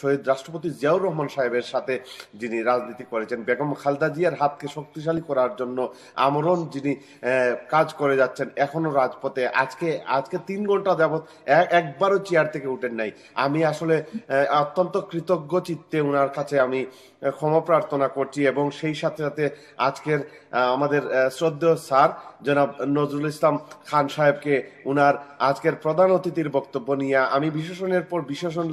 শহীদ রাষ্ট্রপতি জিয়াউর রহমান সাহেবের সাথে যিনি রাজনীতি করেছেন, বেগম খালেদা জিয়ার হাতকে শক্তিশালী করার জন্য আমরণ যিনি কাজ করে যাচ্ছেন এখনো রাজপথে। আজকে 3 ঘন্টা যাবৎ একবারও চেয়ার থেকে উঠেন নাই। আমি আসলে অত্যন্ত কৃতজ্ঞ চিত্তে ওনার কাছে আমি ক্ষমা প্রার্থনা করছি, এবং সেই সাথে সাথে আজকের আমাদের শ্রদ্ধেয় স্যার জনাব নজরুল ইসলাম খান সাহেবকে উনার আজকের প্রধান অতিথির বক্তব্য নিয়ে আমি বিশেষণের পর বিশেষণ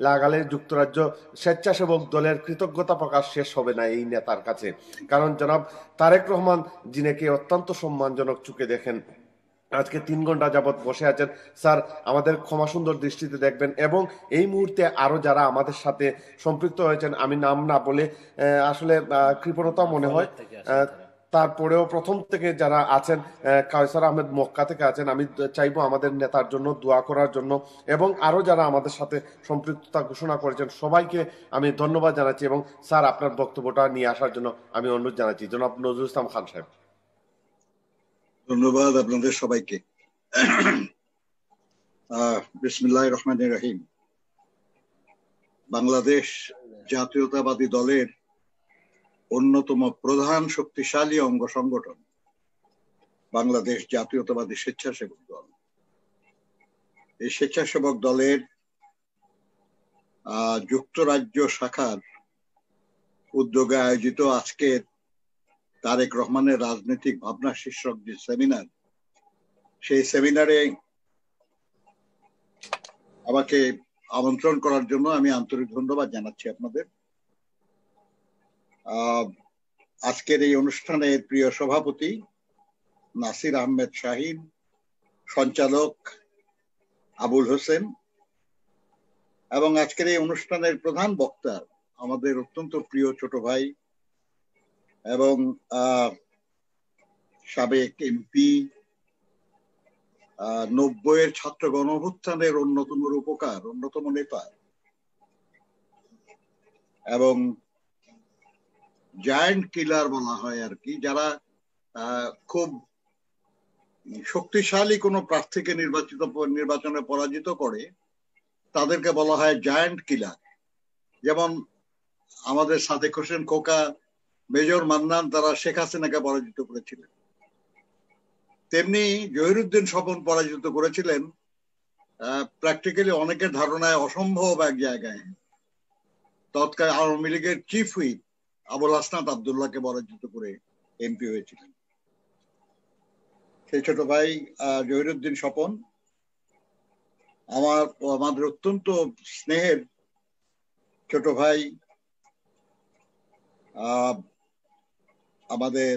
লাগালে যুক্তরাজ্য স্বেচ্ছাসেবক দলের কৃতজ্ঞতা প্রকাশ শেষ হবে না এই নেতার কাছে। কারণ জনাব তারেক রহমান যিনাকে অত্যন্ত সম্মানজনক চোখে দেখেন, আজকে 3 ঘন্টা যাবৎ বসে আছেন। স্যার আমাদের ক্ষমা সুন্দর দৃষ্টিতে দেখবেন, এবং এই মুহূর্তে আরো যারা আমাদের সাথে সম্পৃক্ত হয়েছেন, আমি নাম না বলে আসলে কৃপণতা মনে হয়, তারপরেও প্রথম থেকে যারা আছেন, কায়সার আহমেদ মক্কা থেকে আছেন, আমি চাইবো আমাদের নেতার জন্য দোয়া করার জন্য, এবং আরো যারা আমাদের সাথে সম্পৃক্ততা ঘোষণা করেছেন সবাইকে আমি ধন্যবাদ জানাচ্ছি, এবং স্যার আপনার বক্তব্যটা নিয়ে আসার জন্য আমি অনুরোধ জানাচ্ছি। জনাব নজরুল ইসলাম খান সাহেব। ধন্যবাদ আপনাদের সবাইকে। বিসমিল্লাহির রহমানির রহিম। বাংলাদেশ জাতীয়তাবাদী দলের অন্যতম প্রধান শক্তিশালী অঙ্গ সংগঠন বাংলাদেশ জাতীয়তাবাদী স্বেচ্ছাসেবক দল। এই স্বেচ্ছাসেবক দলের যুক্তরাজ্য শাখার উদ্যোগে আয়োজিত আজকের তারেক রহমানের রাজনৈতিক ভাবনা শীর্ষক যে সেমিনার, সেই সেমিনারে আমাকে আমন্ত্রণ করার জন্য আমি আন্তরিক ধন্যবাদ জানাচ্ছি আপনাদের। আজকের এই অনুষ্ঠানের প্রিয় সভাপতি নাসির আহমেদ শাহিন, সঞ্চালক আবুল হোসেন, এবং আজকের এই অনুষ্ঠানের প্রধান বক্তা আমাদের অত্যন্ত প্রিয় ছোট ভাই এবং সাবেক এমপি, 90-এর ছাত্র গণঅভ্যুত্থানের অন্যতম নেতা এবং জায়ান্ট কিলার বলা হয় আর কি, যারা খুব শক্তিশালী কোনো প্রার্থীকে নির্বাচনে পরাজিত করে তাদেরকে বলা হয় জায়ান্ট কিলার। যেমন আমাদের সাদেক হোসেন খোকা, মেজর মান্নান, তারা শেখ হাসিনাকে পরাজিত করেছিলেন, তেমনি জহিরুদ্দিন স্বপন পরাজিত করেছিলেন প্র্যাকটিক্যালি অনেকের ধারণায় অসম্ভব এক জায়গায় তৎকালীন আওয়ামী লীগের চিফ হুইপ আবুল হাসনাত আব্দুল্লাহকে পরাজিত করে এমপি হয়েছিলেন। সেই ছোট ভাই জহিরুদ্দিন স্বপন আমাদের অত্যন্ত স্নেহের ছোট ভাই, আমাদের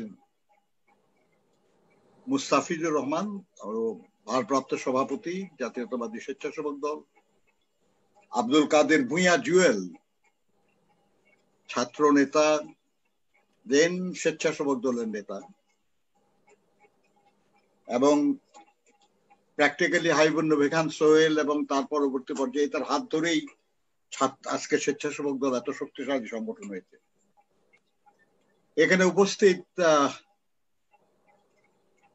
মুস্তাফিজুর রহমান, ভারপ্রাপ্ত সভাপতি জাতীয়তাবাদী স্বেচ্ছাসেবক দল, আব্দুল কাদের ভূঁইয়া জুয়েল, ছাত্র নেতা, দেন স্বেচ্ছাসেবক দলের নেতা, এবং প্র্যাকটিক্যালি হাইবুন্ন বেখান সোহেল, এবং তার পরবর্তী পর্যায়ে তার হাত ধরেই আজকে স্বেচ্ছাসেবক দল এত শক্তিশালী সংগঠন হয়েছে। এখানে উপস্থিত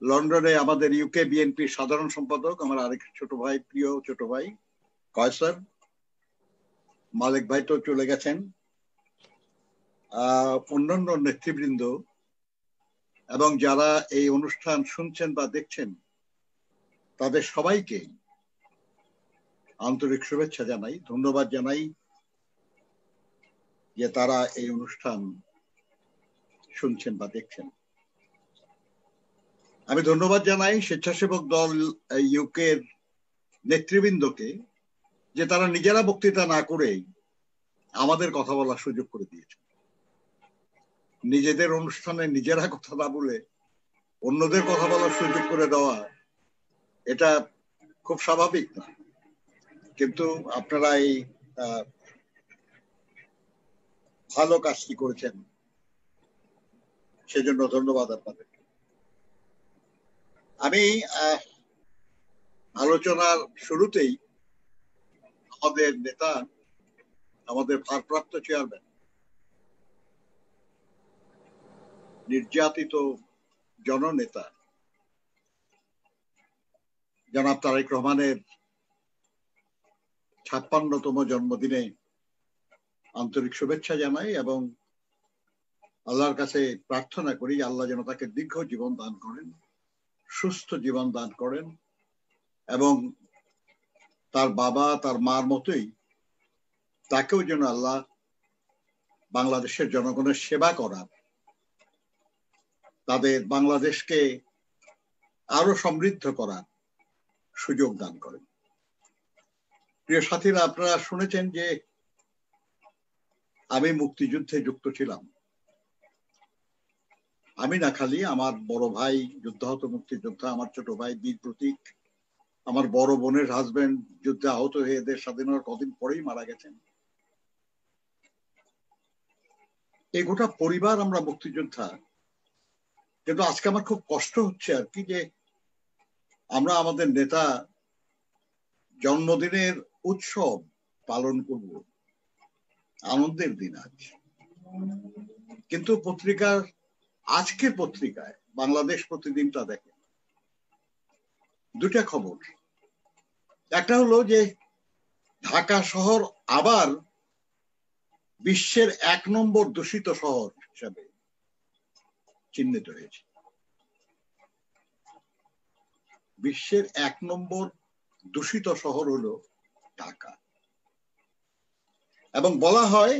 লন্ডনে আমাদের ইউকে বিএনপির সাধারণ সম্পাদক, আমার আরেক ছোট ভাই, প্রিয় ছোট ভাই কয়সার, মালিক ভাই তো চলে গেছেন, অন্যান্য নেতৃবৃন্দ এবং যারা এই অনুষ্ঠান শুনছেন বা দেখছেন, তাদের সবাইকে আন্তরিক শুভেচ্ছা জানাই, ধন্যবাদ জানাই যে তারা এই অনুষ্ঠান শুনছেন বা দেখছেন। আমি ধন্যবাদ জানাই স্বেচ্ছাসেবক দল ইউকের নেতৃবৃন্দকে যে তারা নিজেরা বক্তৃতা না করে আমাদের কথা বলার সুযোগ করে দিয়েছে। নিজেদের অনুষ্ঠানে নিজেরা কথা না বলে অন্যদের কথা বলার সুযোগ করে দেওয়া, এটা খুব স্বাভাবিক না, কিন্তু আপনারা এই ভালো কাজটি করেছেন, সেজন্য ধন্যবাদ আপনাদের। আমি আলোচনার শুরুতেই আমাদের নেতা, আমাদের ভারপ্রাপ্ত চেয়ারম্যান, নির্যাতিত জননেতা জনাব তারেক রহমানের 56তম জন্মদিনে আন্তরিক শুভেচ্ছা জানাই এবং আল্লাহর কাছে প্রার্থনা করি আল্লাহ যেন তাকে দীর্ঘ জীবন দান করেন, সুস্থ জীবন দান করেন এবং তার বাবা তার মার মতোই তাকেও যেন আল্লাহ বাংলাদেশের জনগণের সেবা করার, তাদের বাংলাদেশকে আরো সমৃদ্ধ করার সুযোগ দান করেন। প্রিয় সাথীরা, আপনারা শুনেছেন যে আমি মুক্তিযুদ্ধে যুক্ত ছিলাম। আমি না খালি, আমার বড় ভাই যুদ্ধাহত মুক্তিযোদ্ধা, আমার ছোট ভাই বীর প্রতীক, আমার বড় বোনের হাজবেন্ড যুদ্ধে আহত হয়ে দেশ স্বাধীন হওয়ার কদিন পরেই মারা গেছেন। এই গোটা পরিবার আমরা মুক্তিযোদ্ধা। কিন্তু আজকে আমার খুব কষ্ট হচ্ছে আর কি, যে আমরা আমাদের নেতা জন্মদিনের উৎসব পালন করব, আনন্দের দিন আজ, কিন্তু আজকের পত্রিকায় বাংলাদেশ প্রতিদিনটা দেখে দুটা খবর। একটা হলো যে ঢাকা শহর আবার বিশ্বের 1 নম্বর দূষিত শহর হিসাবে চিহ্নিত হয়েছে। বিশ্বের 1 নম্বর দূষিত শহর হলো ঢাকা, এবং বলা হয়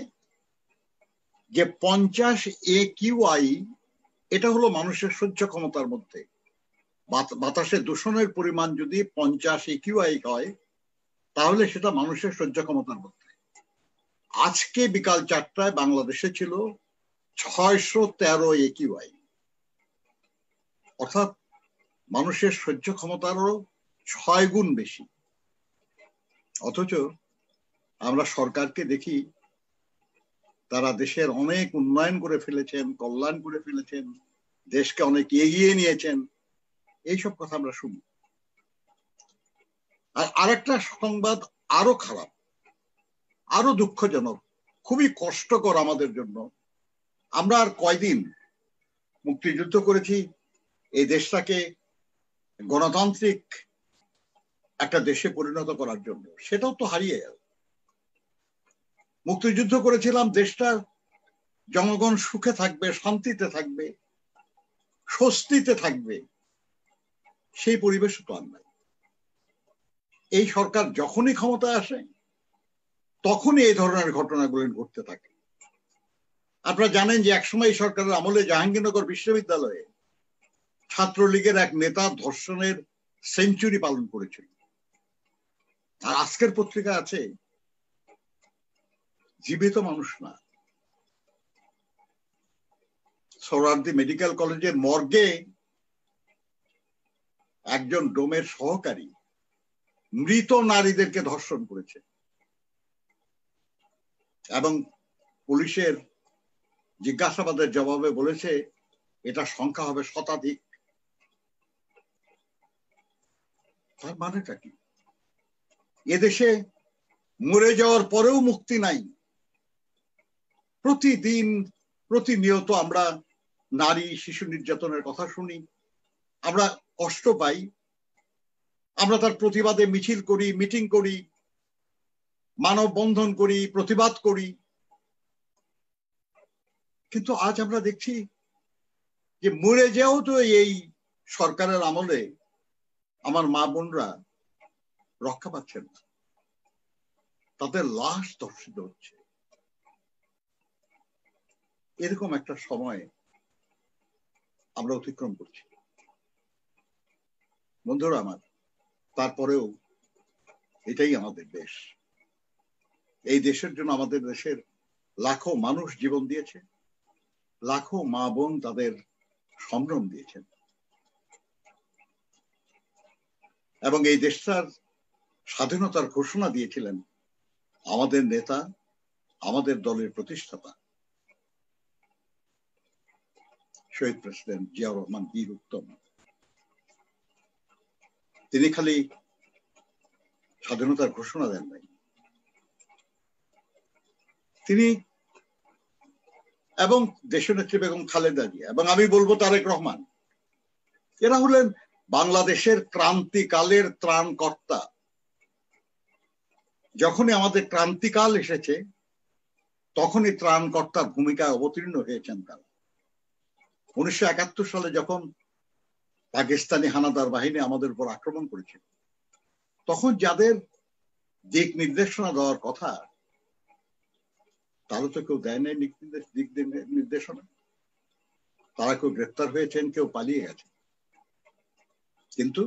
যে 50 AQI এটা হলো মানুষের সহ্য ক্ষমতার মধ্যে। বাতাসে দূষণের পরিমাণ যদি 50 AQI হয় তাহলে সেটা মানুষের সহ্য ক্ষমতার মধ্যে। আজকে বিকাল 4টায় বাংলাদেশে ছিল 613 AQI, অর্থাৎ মানুষের সহ্য ক্ষমতারও 6 গুণ বেশি। অথচ আমরা সরকারকে দেখি তারা দেশের অনেক উন্নয়ন করে ফেলেছেন, কল্যাণ করে ফেলেছেন, দেশকে অনেক এগিয়ে নিয়েছেন, এইসব কথা আমরা শুনি। আর আরেকটা সংবাদ আরো খারাপ, আরো দুঃখজনক, খুবই কষ্টকর আমাদের জন্য। আমরা আর কয়দিন মুক্তিযুদ্ধ করেছি এই দেশটাকে গণতান্ত্রিক একটা দেশে পরিণত করার জন্য, সেটাও তো হারিয়ে গেল। মুক্তিযুদ্ধ করেছিলাম দেশটা জনগণ সুখে থাকবে, শান্তিতে থাকবে, স্বস্তিতে থাকবে, সেই পরিবেশ তো আর নাই। এই সরকার যখনই ক্ষমতায় আসে তখনই এই ধরনের ঘটনাগুলো ঘটতে থাকে। আপনারা জানেন যে একসময় এই সরকারের আমলে জাহাঙ্গীরনগর বিশ্ববিদ্যালয়ে ছাত্রলীগের এক নেতা ধর্ষণের সেঞ্চুরি পালন করেছিল। আর আজকের পত্রিকা আছে জীবিত মানুষ না, সোহরাওয়ার্দী মেডিকেল কলেজের মর্গে একজন ডোমের সহকারী মৃত নারীদেরকে ধর্ষণ করেছে এবং পুলিশের জিজ্ঞাসাবাদের জবাবে বলেছে এটা সংখ্যা হবে শতাধিক। তার মানেটা কি? এদেশে মরে যাওয়ার পরেও মুক্তি নাই। প্রতিদিন প্রতিনিয়ত আমরা নারী শিশু নির্যাতনের কথা শুনি, আমরা কষ্ট পাই, আমরা তার প্রতিবাদে মিছিল করি, মিটিং করি, মানববন্ধন করি, প্রতিবাদ করি, কিন্তু আজ আমরা দেখছি যে মরে যাও তো এই সরকারের আমলে আমার মা বোনরা রক্ষা পাচ্ছেন না, তাদের লাশ ধর্ষিত হচ্ছে। এরকম একটা সময় আমরা অতিক্রম করছি। বন্ধুরা আমার, তারপরেও এটাই আমাদের দেশ। এই দেশের জন্য আমাদের দেশের লাখো মানুষ জীবন দিয়েছে, লাখো মা বোন তাদের সম্ভ্রম দিয়েছেন, এবং এই দেশটার স্বাধীনতার ঘোষণা দিয়েছিলেন আমাদের নেতা, আমাদের দলের প্রতিষ্ঠাতা শহীদ প্রেসিডেন্ট জিয়াউর রহমান বীর উত্তম। তিনি খালি স্বাধীনতার ঘোষণা দেন নাই, তিনি এবং দেশনেত্রী বেগম খালেদা জিয়া এবং আমি বলবো তারেক রহমান, এরা হলেন বাংলাদেশের ক্রান্তিকালের ত্রাণকর্তা। যখনই আমাদের ক্রান্তিকাল এসেছে তখনই ত্রাণকর্তার ভূমিকায় অবতীর্ণ হয়েছেন তারা। 1971 সালে যখন পাকিস্তানি হানাদার বাহিনী আমাদের উপর আক্রমণ করেছিল, তখন যাদের দিক নির্দেশনা দেওয়ার কথা, তারা তো কেউ দেয় নাই দিক নির্দেশনা। তারা কেউ গ্রেপ্তার হয়েছেন, কেউ পালিয়ে গেছে। কিন্তু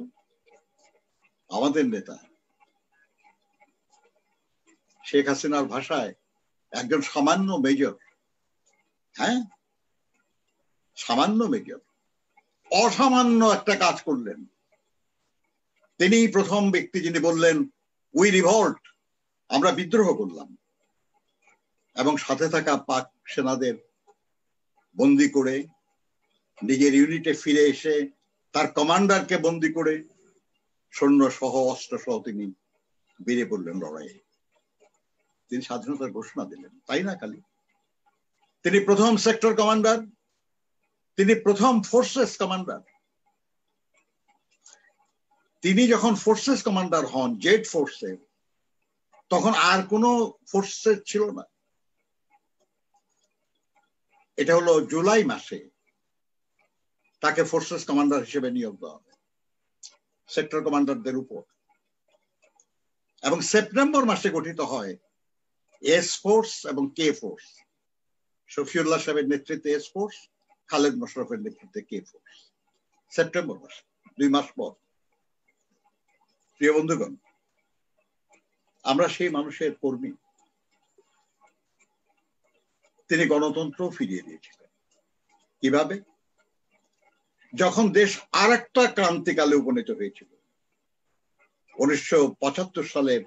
আমাদের নেতা শেখ হাসিনার ভাষায় একজন সামান্য মেজর, হ্যাঁ সামান্য মেজর, অসামান্য একটা কাজ করলেন। তিনি প্রথম ব্যক্তি যিনি বললেন, উই রিভল্ট, আমরা বিদ্রোহ করলাম, এবং সাথে থাকা পাক সেনাদের বন্দি করে নিজের ইউনিটে ফিরে এসে তার কমান্ডারকে বন্দি করে সৈন্য সহ অস্ত্র সহ তিনি বেরিয়ে পড়লেন লড়াইয়ে। তিনি স্বাধীনতার ঘোষণা দিলেন। তাই না খালি তিনি প্রথম সেক্টর কমান্ডার, তিনি প্রথম ফোর্সেস কমান্ডার। তিনি যখন ফোর্সেস কমান্ডার হন জেড ফোর্সের, তখন আর কোনো ফোর্সেস ছিল না। এটা হলো জুলাই মাসে তাকে ফোর্সেস কমান্ডার হিসেবে নিয়োগ দেওয়া হয় সেক্টর কমান্ডারদের উপর, এবং সেপ্টেম্বর মাসে গঠিত হয় এস ফোর্স এবং কে ফোর্স। শফিউল্লাহ সাহেবের নেতৃত্বে এস ফোর্স, খালেদ মোশাররফের নেতৃত্বে কে ফোর্স। সেপ্টেম্বর মাসে, 2 মাস পর। প্রিয় বন্ধুগণ, আমরা সেই মানুষের কর্মী। তিনি গণতন্ত্র ফিরিয়ে দিয়েছিলেন। কিভাবে? যখন দেশ আর একটা ক্রান্তিকালে উপনীত হয়েছিল 1975 সালের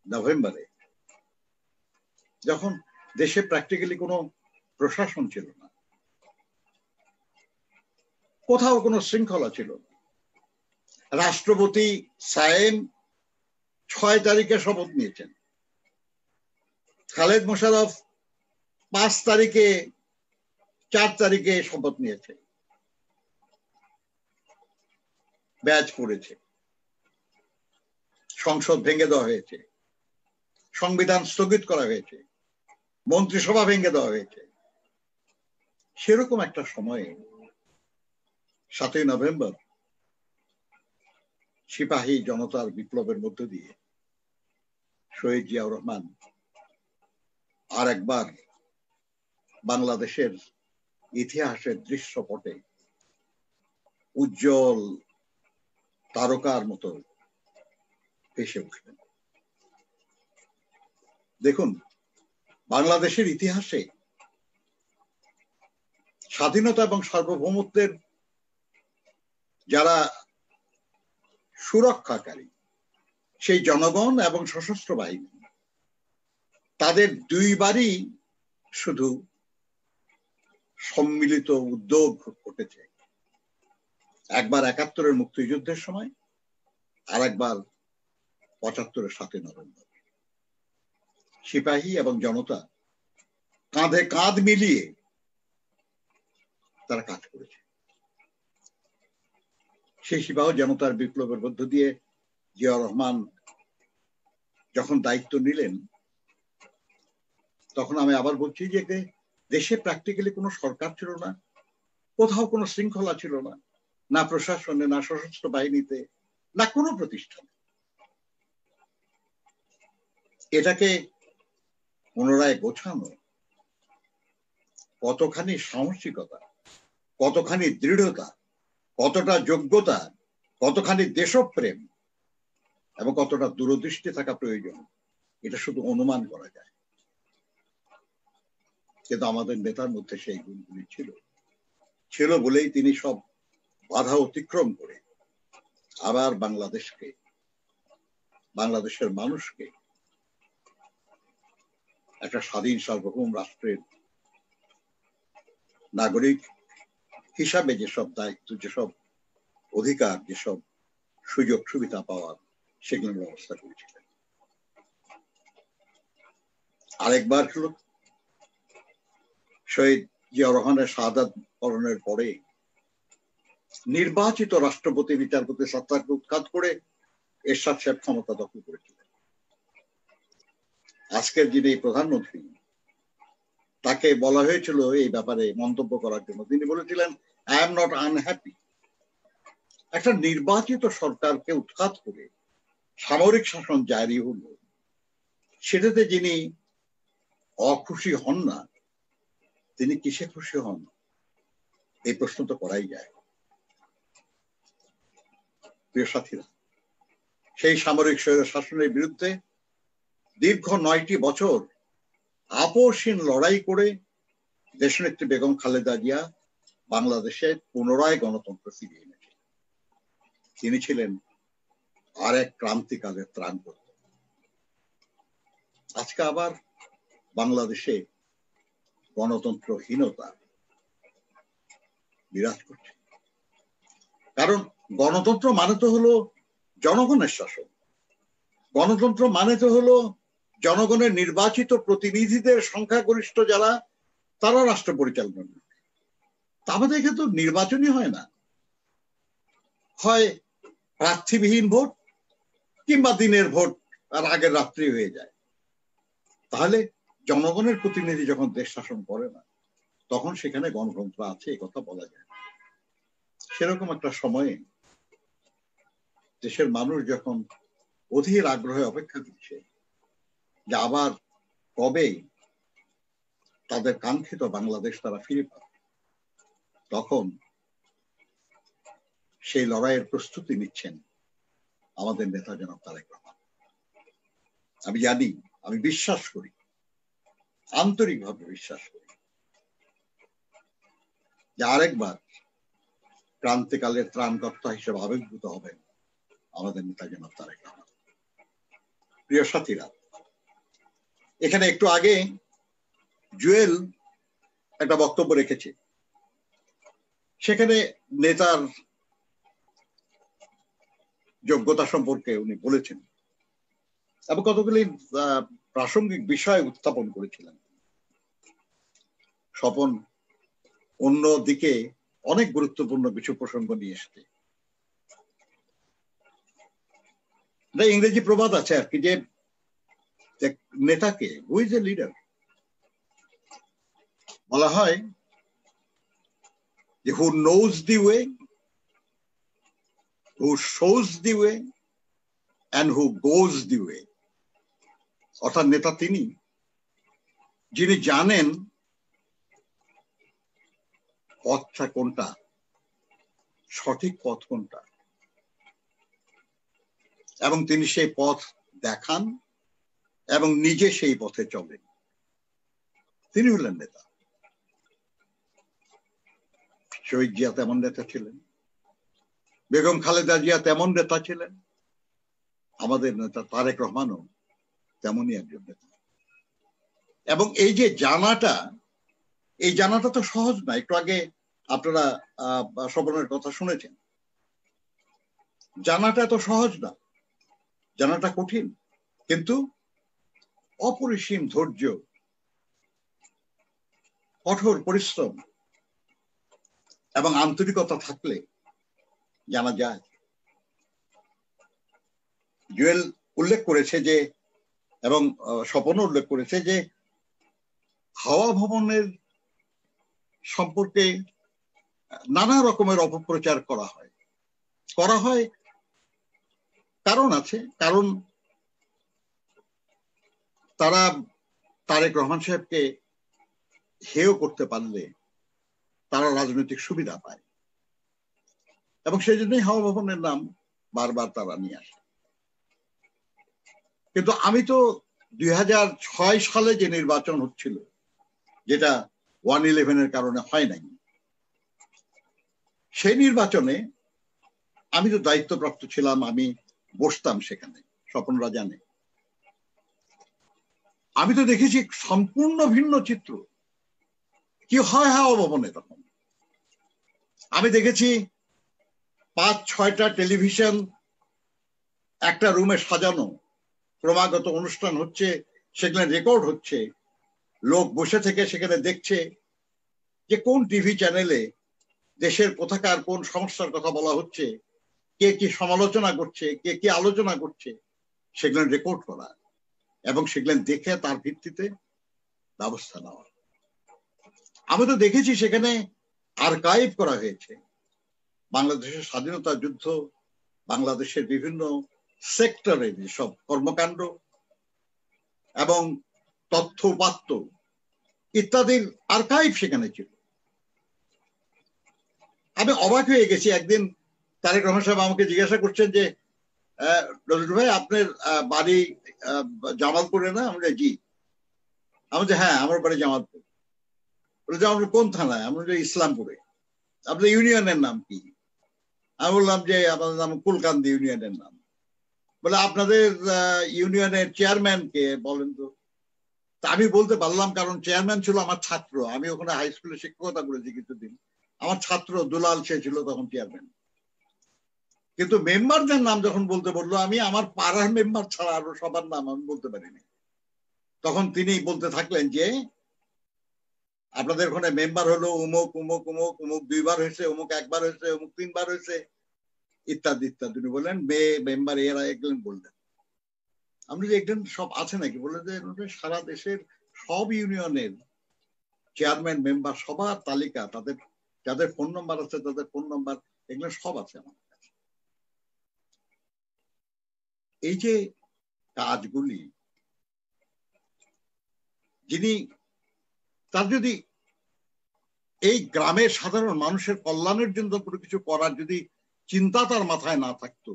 নভেম্বরে, যখন দেশে প্র্যাকটিক্যালি কোনো প্রশাসন ছিল না, কোথাও কোনো শৃঙ্খলা ছিল না। রাষ্ট্রপতি সায়েম 6 তারিখে শপথ নিয়েছেন, খালেদ মোশাররফ 4 তারিখে শপথ নিয়েছে, ব্যাচ পড়েছে, সংসদ ভেঙে দেওয়া হয়েছে, সংবিধান স্থগিত করা হয়েছে, মন্ত্রিসভা ভেঙে দেওয়া হয়েছে। সেরকম একটা সময়ে 7ই নভেম্বর সিপাহী জনতার বিপ্লবের মধ্য দিয়ে শহীদ জিয়াউর রহমান আর একবার বাংলাদেশের ইতিহাসের দৃশ্যপটে উজ্জ্বল তারকার মতো ভেসে উঠলেন। দেখুন, বাংলাদেশের ইতিহাসে স্বাধীনতা এবং সার্বভৌমত্বের যারা সুরক্ষাকারী, সেই জনগণ এবং সশস্ত্র বাহিনী, তাদের দুইবারই শুধু সম্মিলিত উদ্যোগ ঘটেছে। একবার 71-এর মুক্তিযুদ্ধের সময়, আর একবার 75-এর 7ই নভেম্বর। সিপাহী এবং জনতা কাঁধে কাঁধ মিলিয়ে তারা কাজ করেছে। সেই সিপাহী জনতার বিপ্লবের মধ্য দিয়ে জিয়াউর রহমান যখন দায়িত্ব নিলেন, তখন আমি আবার বলছি যে দেশে প্র্যাকটিক্যালি কোনো সরকার ছিল না, কোথাও কোনো শৃঙ্খলা ছিল না, না প্রশাসনে, না সশস্ত্র বাহিনীতে, না কোনো প্রতিষ্ঠানে। এটাকে পুনরায় গোছানো কতখানি সাহসিকতা, কতখানি দৃঢ়তা, কতটা যোগ্যতা, কতখানি দেশপ্রেম এবং কতটা দূরদৃষ্টি থাকা প্রয়োজন, এটা শুধু অনুমান করা যায়। কিন্তু আমাদের নেতার মধ্যে সেই গুণগুলি ছিল বলেই তিনি সব বাধা অতিক্রম করে আবার বাংলাদেশের মানুষকে একটা স্বাধীন সার্বভৌম রাষ্ট্রের নাগরিক হিসাবে যেসব দায়িত্ব, যেসব অধিকার, যেসব সুযোগ সুবিধা পাওয়ার, সেগুলোর ব্যবস্থা করেছিলেন। আরেকবার হলো শহীদ জিয়াউর রহমানের শাহাদাত বরণের পরে নির্বাচিত রাষ্ট্রপতি বিচারপতি সত্তাকে উৎখাত করে এরশাদ সাহেব ক্ষমতা দখল করেছিলেন। আজকের যিনি প্রধানমন্ত্রী, তাকে বলা হয়েছিল এই ব্যাপারে মন্তব্য করার জন্য। তিনি বলেছিলেন, আই এম নট আনহ্যাপি। একটা নির্বাচিত সরকারকে উৎখাত করে সামরিক শাসন জারি হলো, সেটাতে যিনি অখুশি হন না, তিনি কিসে খুশি হন? এই প্রশ্ন তো করাই যায়। প্রিয় সাথীরা, সেই সামরিক স্বৈর শাসনের বিরুদ্ধে দীর্ঘ 9টি বছর আপোষহীন লড়াই করে দেশনেত্রী বেগম খালেদা জিয়া বাংলাদেশে পুনরায় গণতন্ত্র ফিরিয়ে এনেছেন। তিনি ছিলেন আরেক ক্রান্তিকালের ত্রাণকর্তা। আজকে আবার বাংলাদেশে গণতন্ত্রহীনতা বিরাজ করছে। কারণ গণতন্ত্র মানে তো হলো জনগণের শাসন, গণতন্ত্র মানে তো হলো জনগণের নির্বাচিত প্রতিনিধিদের সংখ্যাগরিষ্ঠ যারা, তারা রাষ্ট্র পরিচালনা করে। তা আমাদের এখানে তো নির্বাচনই হয় না, হয় প্রার্থীবিহীন ভোট কিংবা দিনের ভোট আর আগের রাত্রি হয়ে যায়। তাহলে জনগণের প্রতিনিধি যখন দেশ শাসন করে না, তখন সেখানে গণতন্ত্র আছে এই কথা বলা যায়। সেরকম একটা সময়ে দেশের মানুষ যখন অধীর আগ্রহে অপেক্ষা করছে যে আবার কবে তাদের কাঙ্ক্ষিত বাংলাদেশ তারা ফিরে পাবে, তখন সেই লড়াইয়ের প্রস্তুতি নিচ্ছেন আমাদের নেতা জনাব তারেক রহমান। আমি জানি, আমি বিশ্বাস করি, আন্তরিকভাবে বিশ্বাস করি যে আরেকবার ক্রান্তিকালের ত্রাণকর্তা হিসেবে আবির্ভূত হবেন আমাদের নেতা জনাব তারেক রহমান। প্রিয় সাথীরা, এখানে একটু আগে জুয়েল একটা বক্তব্য রেখেছে, সেখানে নেতার যোগ্যতা সম্পর্কে উনি বলেছেন এবং কতগুলি প্রাসঙ্গিক বিষয় উত্থাপন করেছিলেন। স্বপন অন্য দিকে অনেক গুরুত্বপূর্ণ কিছু প্রসঙ্গ নিয়ে এসেছে। ইংরেজি প্রবাদ আছে আর কি, যে নেতাকে, হু ইজ এ লিডার, বলা হয় যে who knows the way, who shows the way and who goes the way. অর্থাৎ নেতা তিনি যিনি জানেন পথটা কোনটা, সঠিক পথ কোনটা, এবং তিনি সেই পথ দেখান এবং নিজে সেই পথে চলেন। তিনি হলেন নেতা। শহীদ জিয়া তেমন নেতা ছিলেন, বেগম খালেদা জিয়া তেমন নেতা ছিলেন, আমাদের নেতা তারেক রহমানও তেমনই একজন নেতা। এবং এই যে জানাটা, এই জানাটা তো সহজ না। একটু আগে আপনারা স্বপনের কথা শুনেছেন, জানাটা এত সহজ না, জানাটা কঠিন। কিন্তু অপরিসীম ধৈর্য, কঠোর পরিশ্রম এবং আন্তরিকতা থাকলে জানা যায়। জুয়েল উল্লেখ করেছে যে, এবং স্বপনও উল্লেখ করেছে যে, হাওয়া ভবনের সম্পর্কে নানা রকমের অপপ্রচার করা হয়। কারণ আছে, কারণ তারা তারেক রহমান সাহেবকে হেয় করতে পারলে তারা রাজনৈতিক সুবিধা পায়, এবং সেই জন্যই হাওয়া ভবনের নাম বারবার তারা নিয়ে আসে। কিন্তু আমি তো 2006 সালে যে নির্বাচন হচ্ছিল, যেটা 111-এর কারণে হয় নাই, সেই নির্বাচনে আমি তো দায়িত্বপ্রাপ্ত ছিলাম, আমি বসতাম সেখানে, স্বপনরা জানে। আমি তো দেখেছি সম্পূর্ণ ভিন্ন চিত্র কি হয় হাওয়া ভবনে। তখন আমি দেখেছি 5-6টা টেলিভিশন একটা রুমে সাজানো, ক্রমাগত অনুষ্ঠান হচ্ছে, সেখানে রেকর্ড হচ্ছে, লোক বসে থেকে সেখানে দেখছে যে কোন টিভি চ্যানেলে দেশের কোথাকার কোন সমস্যার কথা বলা হচ্ছে, কে কি সমালোচনা করছে, কে কি আলোচনা করছে, সেগুলো রেকর্ড করা এবং সেগুলো দেখে তার ভিত্তিতে ব্যবস্থা নেওয়া। আমি তো দেখেছি সেখানে আর্কাইভ করা হয়েছে বাংলাদেশের স্বাধীনতা যুদ্ধ, বাংলাদেশের বিভিন্ন সেক্টরে যেসব কর্মকাণ্ড এবং তথ্য উপাত্ত ইত্যাদির আর্কাইভ সেখানে ছিল। আমি অবাক হয়ে গেছি। একদিন তারেক রহমান সাহেব আমাকে জিজ্ঞাসা করছেন যে নজরুল ভাই আপনার বাড়ি জামালপুরে না? আমরা জি। আমি যে হ্যাঁ আমার বাড়ি জামালপুর। জামালপুর কোন থানায়? আমরা ইসলামপুরে। আপনার ইউনিয়নের নাম কি? আমি বললাম যে আপনাদের নাম কুলকান্দি ইউনিয়নের নাম। বলে আপনাদের ইউনিয়নের চেয়ারম্যান কে বলেন তো? আমি বলতে পারলাম, কারণ চেয়ারম্যান ছিল আমার ছাত্র। আমি ওখানে হাই স্কুলে শিক্ষকতা করেছি কিছুদিন। আমার ছাত্র দুলাল সে ছিল তখন চেয়ারম্যান। কিন্তু মেম্বারদের নাম যখন বলতে বললো, আমি আমার পাড়ার মেম্বার ছাড়া আরো সবার নাম আমি বলতে পারিনি। তখন তিনি বলতে থাকলেন যে আপনাদের ওখানে মেম্বার হলো উমুক উমুক উমুক, উমুক 2 বার হয়েছে, উমুক 1 বার হয়েছে, উমুক 3 বার হয়েছে, ইত্যাদি ইত্যাদি। তিনি বললেন মেম্বার এরা একজন বললেন। আপনি যে একজন সব আছে নাকি? বললেন যে সারা দেশের সব ইউনিয়নের চেয়ারম্যান মেম্বার সবার তালিকা, তাদের যাদের ফোন নম্বর আছে তাদের ফোন নম্বর এগুলো সব আছে আমার কাছে। এই যে কাজগুলি যিনি তার যদি এই গ্রামের সাধারণ মানুষের কল্যাণের জন্য কোনো কিছু করার যদি চিন্তা তার মাথায় না থাকতো,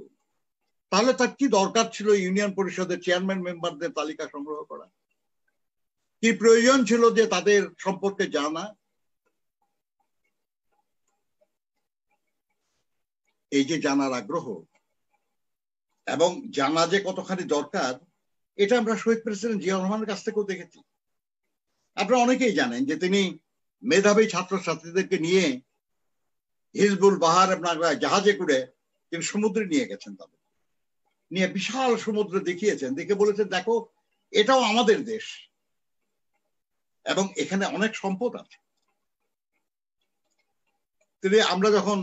তাহলে তার কি দরকার ছিল ইউনিয়ন পরিষদের চেয়ারম্যান মেম্বারদের তালিকা সংগ্রহ করা? কি প্রয়োজন ছিল যে তাদের সম্পর্কে জানা? এই যে জানার আগ্রহ এবং জানা যে কতখানি দরকার, এটা আমরা শহীদ প্রেসিডেন্ট জিয়াউর রহমানের কাছ থেকেও দেখেছি। আপনারা অনেকেই জানেন যে তিনি মেধাবী ছাত্রছাত্রীদেরকে নিয়ে হিজবুল বাহার জাহাজে করে তিনি সমুদ্রে নিয়ে গেছেন। তাদের নিয়ে বিশাল সমুদ্র দেখিয়েছেন, দেখে বলেছেন দেখো এটাও আমাদের দেশ এবং এখানে অনেক সম্পদ আছে। তিনি আমরা যখন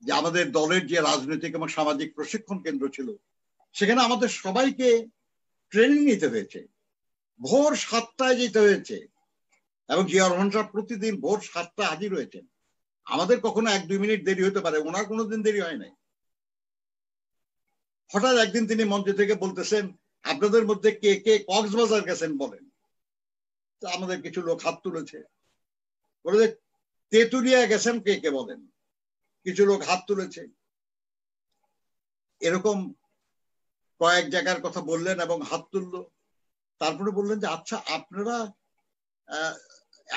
যে আমাদের দলের যে রাজনৈতিক এবং সামাজিক প্রশিক্ষণ কেন্দ্র ছিল, সেখানে আমাদের সবাইকে ট্রেনিং নিতে হয়েছে, ভোর 7টায় যেতে হয়েছে এবং জিয়াউর রহমান সাহেব প্রতিদিন ভোর 7টায় হাজির হয়েছেন। আমাদের কখনো 1-2 মিনিট দেরি হতে পারে, ওনার কোনোদিন দেরি হয় নাই। হঠাৎ একদিন তিনি মঞ্চ থেকে বলতেছেন আপনাদের মধ্যে কে কে কক্সবাজার গেছেন বলেন। আমাদের কিছু লোক হাত তুলেছে। বলে তেতুলিয়া গেছেন কে কে বলেন। কিছু লোক হাত তুলেছে। এরকম কয়েক জায়গার কথা বললেন এবং হাত তুললো। তারপরে বললেন যে আচ্ছা আপনারা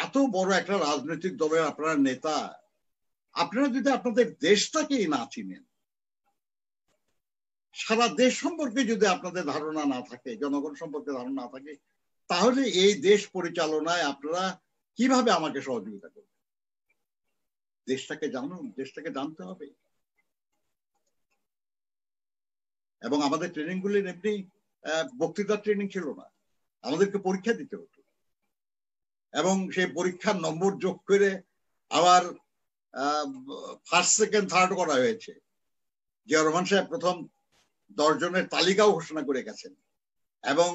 এত বড় একটা রাজনৈতিক দলের আপনারা নেতা, আপনারা যদি আপনাদের দেশটাকেই না চিনেন, সারা দেশ সম্পর্কে যদি আপনাদের ধারণা না থাকে, জনগণ সম্পর্কে ধারণা না থাকে, তাহলে এই দেশ পরিচালনায় আপনারা কিভাবে আমাকে সহযোগিতা করবেন? দেশটাকে জানুন, দেশটাকে জানতে হবে। এবং আমাদের ট্রেনিং গুলি এমনি বক্তৃতার ট্রেনিং ছিল না, আমাদেরকে পরীক্ষা দিতে হতো এবং সেই পরীক্ষার নম্বর যোগ করে আবার ফার্স্ট সেকেন্ড থার্ড করা হয়েছে। জিয়াউর রহমান সাহেব প্রথম 10 জনের তালিকাও ঘোষণা করে গেছেন এবং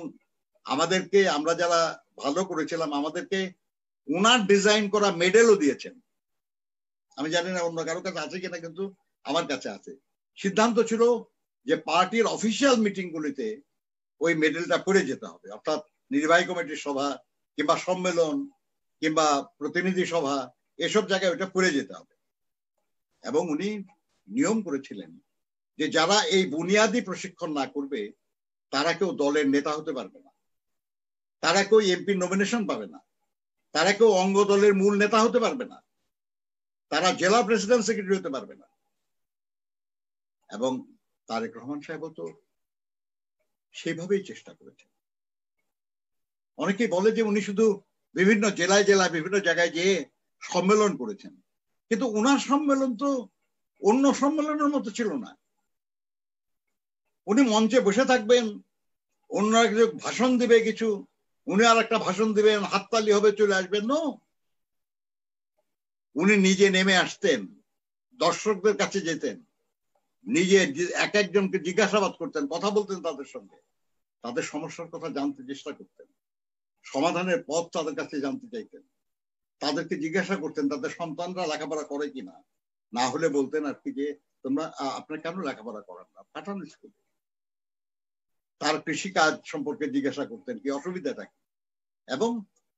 আমাদেরকে, আমরা যারা ভালো করেছিলাম, আমাদেরকে ওনার ডিজাইন করা মেডেলও দিয়েছেন। আমি জানি না অন্য কারো কাছে আছে কিনা, কিন্তু আমার কাছে আছে। সিদ্ধান্ত ছিল যে পার্টির অফিসিয়াল মিটিং গুলিতে ওই মেডেলটা পরে যেতে হবে, অর্থাৎ নির্বাহী কমিটির সভা কিংবা সম্মেলন কিংবা প্রতিনিধি সভা, এসব জায়গায় ওটা পরে যেতে হবে। এবং উনি নিয়ম করেছিলেন যে যারা এই বুনিয়াদী প্রশিক্ষণ না করবে তারা কেউ দলের নেতা হতে পারবে না, তারা কেউ এমপি নমিনেশন পাবে না, তারা কেউ অঙ্গ দলের মূল নেতা হতে পারবে না, তারা জেলা প্রেসিডেন্ট সেক্রেটারি হতে পারবে না। এবং তারেক রহমান সাহেব তো সেইভাবেই চেষ্টা করেছেন। অনেকেই বলে যে উনি শুধু বিভিন্ন জেলায় জেলায় বিভিন্ন জায়গায় যেয়ে সম্মেলন করেছেন, কিন্তু ওনার সম্মেলন তো অন্য সম্মেলনের মতো ছিল না। উনি মঞ্চে বসে থাকবেন, অন্যরা কিছু ভাষণ দিবে, কিছু উনি আর একটা ভাষণ দিবেন, হাততালি হবে, চলে আসবেন। নো, উনি নিজে নেমে আসতেন, দর্শকদের কাছে যেতেন, নিজে এক একজনকে জিজ্ঞাসাবাদ করতেন, কথা বলতেন তাদের সঙ্গে, তাদের সমস্যার কথা জানতে চেষ্টা করতেন, সমাধানের পথ তাদের কাছে জানতে চাইতেন। তাদেরকে জিজ্ঞাসা করতেন তাদের সন্তানরা লেখাপড়া করে কিনা, না হলে বলতেন আর কি যে তোমরা আপনারা কেন লেখাপড়া করেন না, পাঠান স্কুলে। তার কৃষিকাজ সম্পর্কে জিজ্ঞাসা করতেন, কি অসুবিধাটা কি, এবং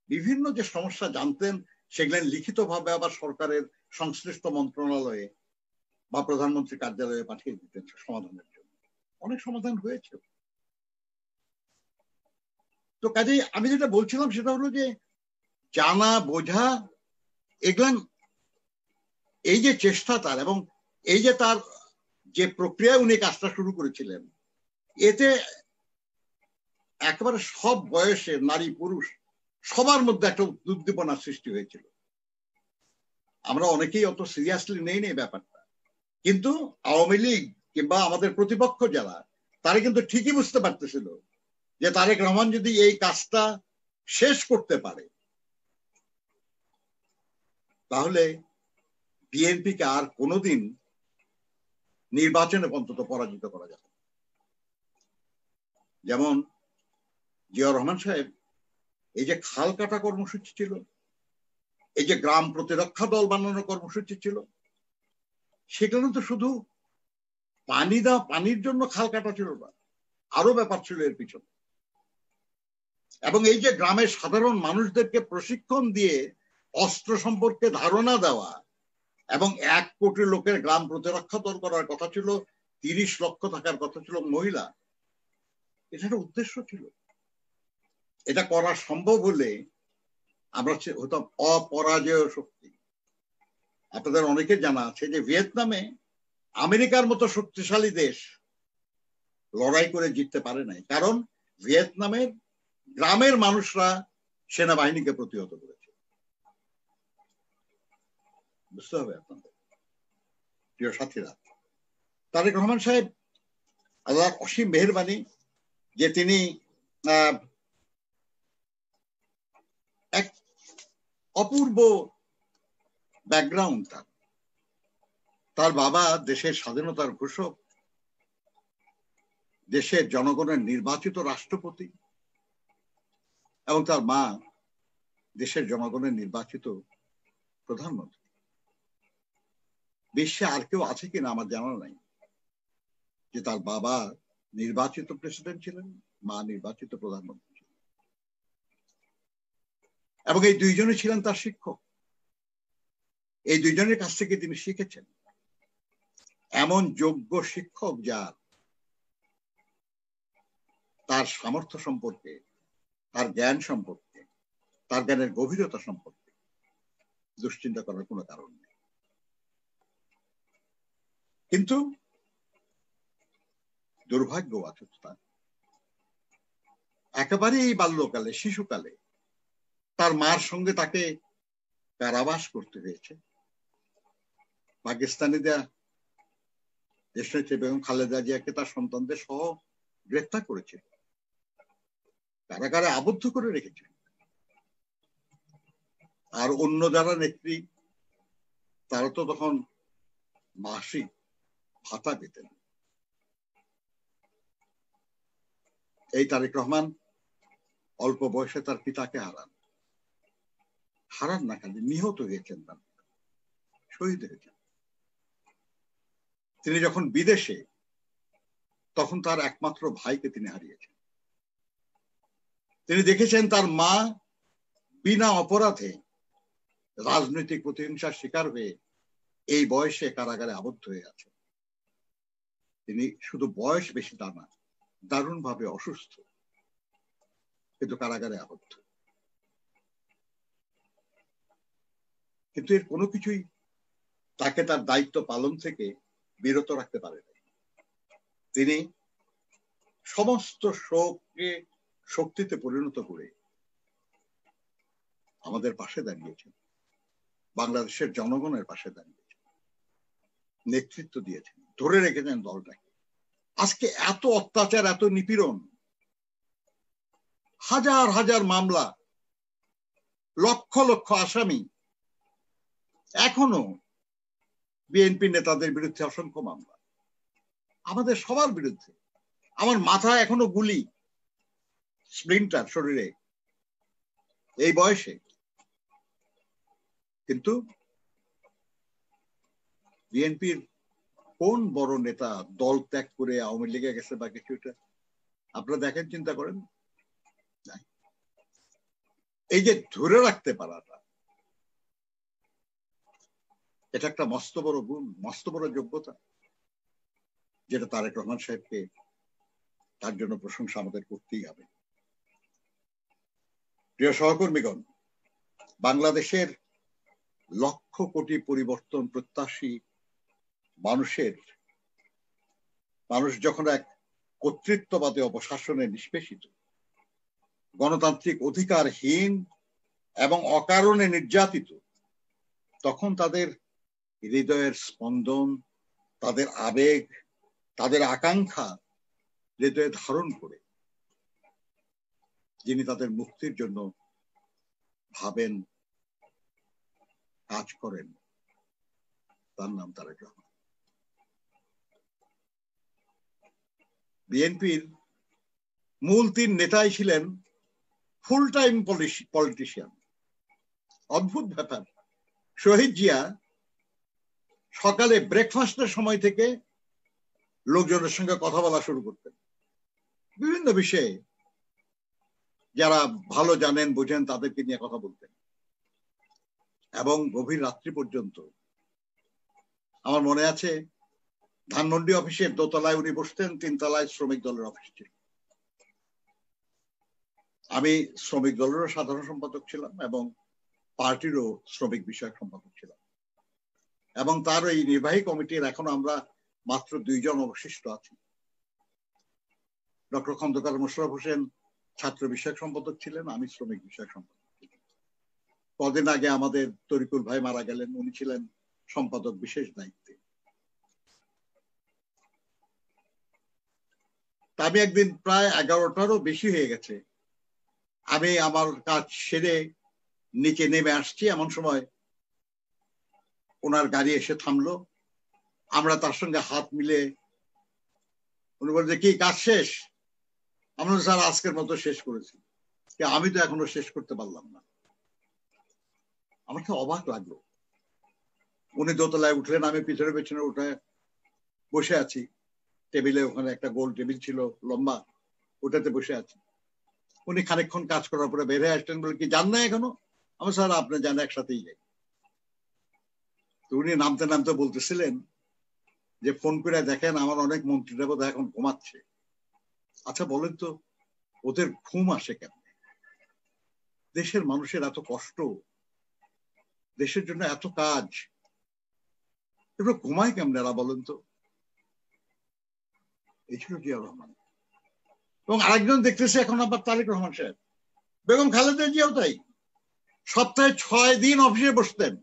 বিভিন্ন যে সমস্যা জানতেন সেগুলো লিখিত ভাবে আবার সরকারের সংশ্লিষ্ট মন্ত্রণালয়ে বা প্রধানমন্ত্রী কার্যালয়ে পাঠিয়ে দিতেন সমাধানের জন্য। অনেক সমাধান হয়েছে। তো কাজেই আমি যেটা বলছিলাম সেটা হলো যে জানা বোঝা এগুলান, এই যে চেষ্টা তার এবং এই যে তার যে প্রক্রিয়ায় উনি কাজটা শুরু করেছিলেন, এতে একেবারে সব বয়সের নারী পুরুষ সবার মধ্যে একটা উদ্দীপনার সৃষ্টি হয়েছিল। আমরা অনেকেই অত সিরিয়াসলি নেই ব্যাপারটা, কিন্তু আওয়ামী লীগ কিংবা আমাদের প্রতিপক্ষ যারা, তারা কিন্তু ঠিকই বুঝতে পারতেছিল যে তারেক রহমান যদি এই কাজটা শেষ করতে পারে তাহলে বিএনপিকে আর কোনোদিন নির্বাচনে অন্তত পরাজিত করা যাবে। যেমন জিয়াউর রহমান সাহেব এই যে খাল কাটা কর্মসূচি ছিল, এই যে গ্রাম প্রতিরক্ষা দল বানানোর কর্মসূচি ছিল, সেখানে তো শুধু পানির জন্য খাল কাটা ছিল না, আরো ব্যাপার ছিল এর পিছনে। এবং এই যে গ্রামের সাধারণ মানুষদেরকে প্রশিক্ষণ দিয়ে অস্ত্র সম্পর্কে ধারণা দেওয়া, এবং 1 কোটি লোকের গ্রাম প্রতিরক্ষা দল করার কথা ছিল, 30 লক্ষ থাকার কথা ছিল মহিলা, এটা একটা উদ্দেশ্য ছিল। এটা করা সম্ভব হলে আমরা হতাম অপরাজেয় শক্তি। আপনাদের অনেকে জানা আছে যে ভিয়েতনামে আমেরিকার মতো শক্তিশালী দেশ লড়াই করে জিততে পারে নাই, কারণ ভিয়েতনামের গ্রামের মানুষরা সেনাবাহিনীকে প্রতিহত করেছে। বুঝতে হবে আপনাদের প্রিয় সাথীরা। তারেক রহমান সাহেব আল্লাহর অসীম মেহেরবানি যে তিনি এক অপূর্ব ব্যাকগ্রাউন্ড, তার বাবা দেশের স্বাধীনতার ঘোষক, দেশের জনগণের নির্বাচিত রাষ্ট্রপতি, এবং তার মা দেশের জনগণের নির্বাচিত প্রধানমন্ত্রী। বিশ্বে আর কেউ আছে কিনা আমার জানা নাই যে তার বাবা নির্বাচিত প্রেসিডেন্ট ছিলেন, মা নির্বাচিত প্রধানমন্ত্রী ছিলেন, এবং এই দুইজনই ছিলেন তার শিক্ষক। এই দুইজনের কাছ থেকে তিনি শিখেছেন। এমন যোগ্য শিক্ষক যার, তার সামর্থ্য সম্পর্কে, তার জ্ঞান সম্পর্কে, তার জ্ঞানের গভীরতা সম্পর্কে দুশ্চিন্তা করার কোনো কারণ নেই। কিন্তু দুর্ভাগ্য আচুতা একেবারেই বাল্যকালে, শিশুকালে তার মার সঙ্গে তাকে কারাবাস করতে হয়েছে। পাকিস্তানিরা দেশনেত্রী বেগম খালেদা জিয়াকে তার সন্তানদের সহ গ্রেফতার করেছে, কারাগারে আবদ্ধ করে রেখেছে। আর অন্য যারা নেত্রী তারা তো তখন মাসিক ভাতা পেতেন। এই তারেক রহমান অল্প বয়সে তার পিতাকে হারান না, খালি নিহত হয়েছেন, শহীদ হয়েছেন। তিনি যখন বিদেশে, তখন তার একমাত্র ভাইকে তিনি হারিয়েছেন। তিনি দেখেছেন তার মা বিনা অপরাধে রাজনৈতিক প্রতিহিংসার শিকার হয়ে এই বয়সে কারাগারে আবদ্ধ হয়ে আছে। তিনি শুধু বয়স বেশি তা না, দারুণ ভাবে অসুস্থ, কিন্তু কারাগারে আবদ্ধ। কিন্তু এর কোনো কিছুই তাকে তার দায়িত্ব পালন থেকে বিরত রাখতে পারে না। তিনি সমস্ত শোককে শক্তিতে পরিণত করে আমাদের পাশে দাঁড়িয়েছেন, বাংলাদেশের জনগণের পাশে দাঁড়িয়েছেন, নেতৃত্ব দিয়েছেন, ধরে রেখেছেন দলটাকে। আজকে এত অত্যাচার, এত নিপীড়ন, হাজার হাজার মামলা, লক্ষ লক্ষ আসামি, এখনো বিএনপি নেতাদের বিরুদ্ধে অসংখ্য মামলা, আমাদের সবার বিরুদ্ধে। আমার মাথায় এখনো গুলি, স্প্লিন্টার শরীরে, এই বয়সে। কিন্তু বিএনপির কোন বড় নেতা দল ত্যাগ করে আওয়ামী লীগে গেছে বা কিছুটা আপনারা দেখেন, চিন্তা করেন। এই যে ধরে রাখতে পারাটা, এটা একটা মস্ত বড় গুণ, মস্ত বড় যোগ্যতা, যেটা তারেক রহমান সাহেবকে, তার জন্য প্রশংসা আমাদের করতেই হবে। প্রিয় সহকর্মীগণ, বাংলাদেশের লক্ষ কোটি পরিবর্তন প্রত্যাশী মানুষ যখন এক কর্তৃত্ববাদী অপশাসনে নিষ্পেষিত, গণতান্ত্রিক অধিকারহীন এবং অকারণে নির্যাতিত, তখন তাদের হৃদয়ের স্পন্দন, তাদের আবেগ, তাদের আকাঙ্ক্ষা হৃদয়ে ধারণ করে যিনি তাদের মুক্তির জন্য ভাবেন, কাজ করেন, তার নাম তারেক রহমান। বিএনপির মূল 3 নেতাই ছিলেন ফুল টাইম পলিটিশিয়ান। অদ্ভুত ব্যাপার, শহীদ জিয়া সকালে ব্রেকফাস্টের সময় থেকে লোকজনের সঙ্গে কথা বলা শুরু করতেন, বিভিন্ন বিষয়ে যারা ভালো জানেন বুঝেন তাদেরকে নিয়ে কথা বলতেন, এবং গভীর রাত্রি পর্যন্ত। আমার মনে আছে, ধানমন্ডি অফিসের দোতলায় উনি বসতেন, 3 তলায় শ্রমিক দলের অফিস ছিল। আমি শ্রমিক দলেরও সাধারণ সম্পাদক ছিলাম এবং পার্টিরও শ্রমিক বিষয়ক সম্পাদক ছিলাম, এবং তার এই নির্বাহী কমিটির এখনো আমরা মাত্র 2 জন অবশিষ্ট আছি। ডক্টর খন্দকার মোশাররফ হোসেন ছাত্র বিষয়ক সম্পাদক ছিলেন, আমি শ্রমিক বিষয়ক সম্পাদক ছিলাম। কদিন আগে আমাদের তরিকুল ভাই মারা গেলেন, উনি ছিলেন সম্পাদক বিশেষ দায়িত্বে। আমি একদিন প্রায় 11টারও বেশি হয়ে গেছে, আমি আমার কাজ সেরে নিচে নেমে আসছি, এমন সময় ওনার গাড়ি এসে থামলো। আমরা তার সঙ্গে হাত মিলে, উনি বলছে, কি কাজ শেষ? আমরা স্যার আজকের মতো শেষ করেছি। আমি তো এখনো শেষ করতে পারলাম না। আমার তো অবাক লাগলো। উনি দোতলায় উঠলেন, আমি পিছনে পেছনে উঠে বসে আছি টেবিলে, ওখানে একটা গোল টেবিল ছিল লম্বা, ওটাতে বসে আছি। উনি খানিকক্ষণ কাজ করার পরে বের হয়ে আসলেন, বলে, কি যান না এখনো? আমি, স্যার আপনি যান, একসাথেই যাই। তো উনি নামতে নামতে বলতেছিলেন যে, ফোন করে দেখেন আমার অনেক মন্ত্রীরা বোধ এখন ঘুমাচ্ছে। আচ্ছা বলেন তো, ওদের ঘুম আসে কেন? দেশের মানুষের এত কষ্ট, দেশের জন্য এত কাজ, এগুলো ঘুমায় কেমন এরা, বলেন তো? এই ছিল জিয়াউর রহমান। এবং আরেকজন দেখতেছে এখন আবার তারেক রহমান সাহেব। বেগম খালেদা জিয়াও তাই, সপ্তাহে 6 দিন অফিসে বসতেন।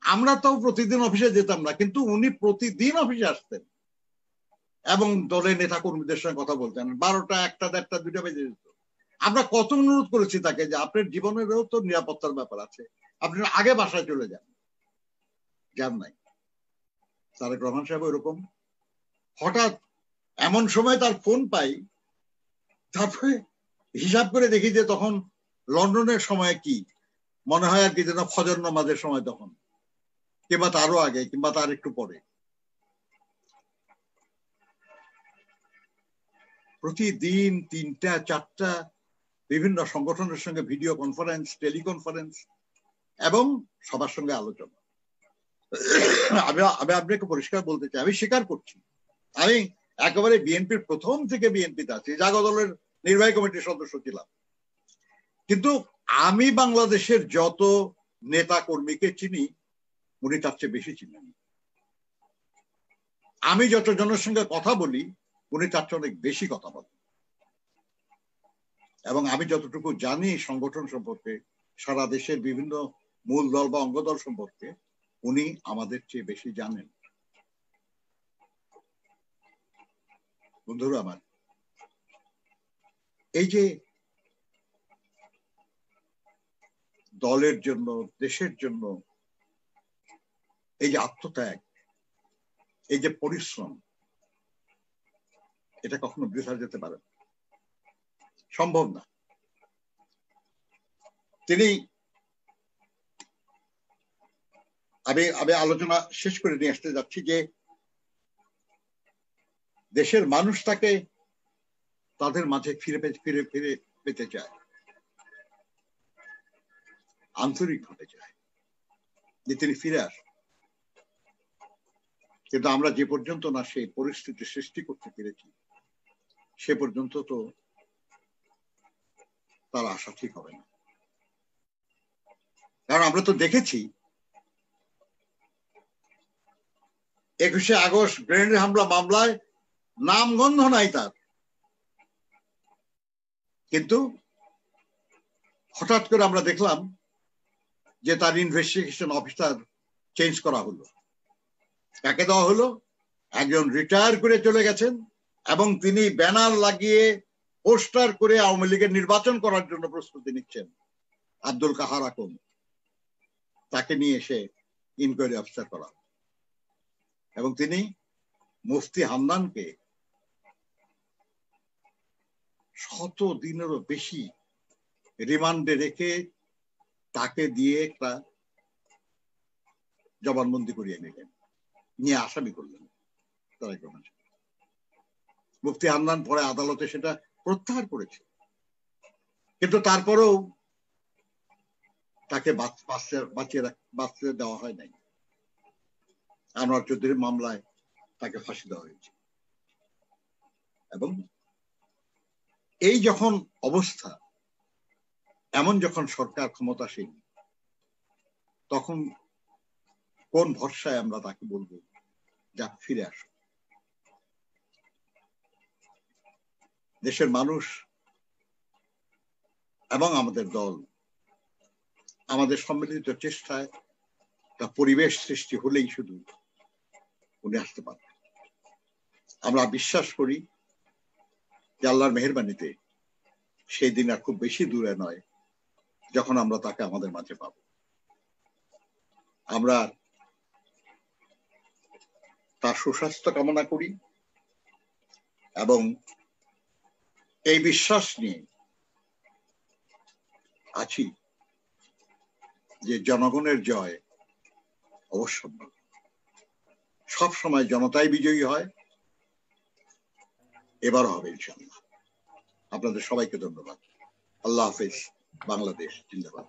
আমরা তো প্রতিদিন অফিসে যেতাম না, কিন্তু উনি প্রতিদিন অফিসে আসতেন এবং দলের নেতা কর্মীদের সঙ্গে কথা বলতেন। 12টা, 1টা, 1:30, 2টা বেজে যেত। আমরা কত অনুরোধ করেছি তাকে যে, আপনার জীবনেরও তো নিরাপত্তার ব্যাপার আছে, আপনি আগে বাসায় চলে যান, যান নাই। তারেক রহমান সাহেব ওইরকম। হঠাৎ এমন সময় তার ফোন পাই, তারপরে হিসাব করে দেখি যে তখন লন্ডনের সময়, কি মনে হয় আর কি যেন ফজর নামাজের সময়, তখন কিংবা তারও আগে কিংবা তার একটু পরে। প্রতিদিন 3টা 4টা বিভিন্ন সংগঠনের সঙ্গে ভিডিও কনফারেন্স, টেলিকনফারেন্স এবং সবার সঙ্গে আলোচনা। আমি আপনাকে পরিষ্কার বলতে চাই, আমি স্বীকার করছি, আমি একেবারে বিএনপির প্রথম থেকে বিএনপিতে আছি, জাগো দলের নির্বাহী কমিটির সদস্য ছিলাম। কিন্তু আমি বাংলাদেশের যত নেতা কর্মীকে চিনি, উনি তার চেয়ে বেশি চিনেন। আমি যত জনের সঙ্গে কথা বলি, উনি তার চেয়ে অনেক বেশি কথা বলেন। এবং আমি যতটুকু জানি সংগঠন সম্পর্কে, সারা দেশের বিভিন্ন মূল দল বা অঙ্গদল সম্পর্কে, উনি আমাদের চেয়ে বেশি জানেন। বন্ধুরা আমার, এই যে দলের জন্য, দেশের জন্য এই যে আত্মত্যাগ, এই যে পরিশ্রম, এটা কখনো বৃথা যেতে পারে না, সম্ভব না। তিনি আমি আলোচনা শেষ করে নিয়ে আসতে যাচ্ছি যে দেশের মানুষ তাকে তাদের মাঝে ফিরে ফিরে পেতে চায়, আন্তরিক হতে চায় যে তিনি ফিরে আসেন। কিন্তু আমরা যে পর্যন্ত না সেই পরিস্থিতি সৃষ্টি করতে পেরেছি সে পর্যন্ত তো তার আশা ঠিক হবে না। কারণ আমরা তো দেখেছি 21শে আগস্ট গ্রেনেড হামলা মামলায় নামগন্ধ নাই তার, কিন্তু হঠাৎ করে আমরা দেখলাম যে তার ইনভেস্টিগেশন অফিসার চেঞ্জ করা হলো। কাকে দেওয়া হলো? একজন রিটায়ার করে চলে গেছেন এবং তিনি ব্যানার লাগিয়ে পোস্টার করে আওয়ামী লীগের নির্বাচন করার জন্য প্রস্তুতি নিচ্ছেন, আব্দুল কাহার আকম। তাকে নিয়ে এসে ইনকোয়ারি অফিসার করা এবং তিনি মুফতি হান্নানকে 100 দিনেরও বেশি রিমান্ডে রেখে তাকে দিয়ে একটা জবানবন্দি করিয়ে নিলেন, নিয়ে আসামি করলেন। মুফতি হান্নান পরে আদালতে সেটা প্রত্যাহার করেছে, কিন্তু তারপরেও তাকে বাঁচিয়ে দেওয়া হয় নাই। আনোয়ার চৌধুরীর মামলায় তাকে ফাঁসি দেওয়া হয়েছে। এবং এই যখন অবস্থা, এমন যখন সরকার ক্ষমতাসীন, তখন কোন ভরসায় আমরা তাকে বলবো যা ফিরে আসো? দেশের মানুষ এবং আমাদের দল আমাদের সম্মিলিত চেষ্টায় একটা পরিবেশ সৃষ্টি হলেই শুধু উনি আসতে পারবেন। আমরা বিশ্বাস করি যে আল্লাহর মেহেরবানিতে সেই দিন আর খুব বেশি দূরে নয় যখন আমরা তাকে আমাদের মাঝে পাব। আমরা তার সুস্বাস্থ্য কামনা করি এবং এই বিশ্বাস নিয়ে আছি যে জনগণের জয় অবশ্যম্ভাবী। সব সময় জনতাই বিজয়ী হয়, এবারও হবে ইনশাআল্লাহ। আপনাদের সবাইকে ধন্যবাদ। আল্লাহ হাফেজ। বাংলাদেশ জিন্দাবাদ।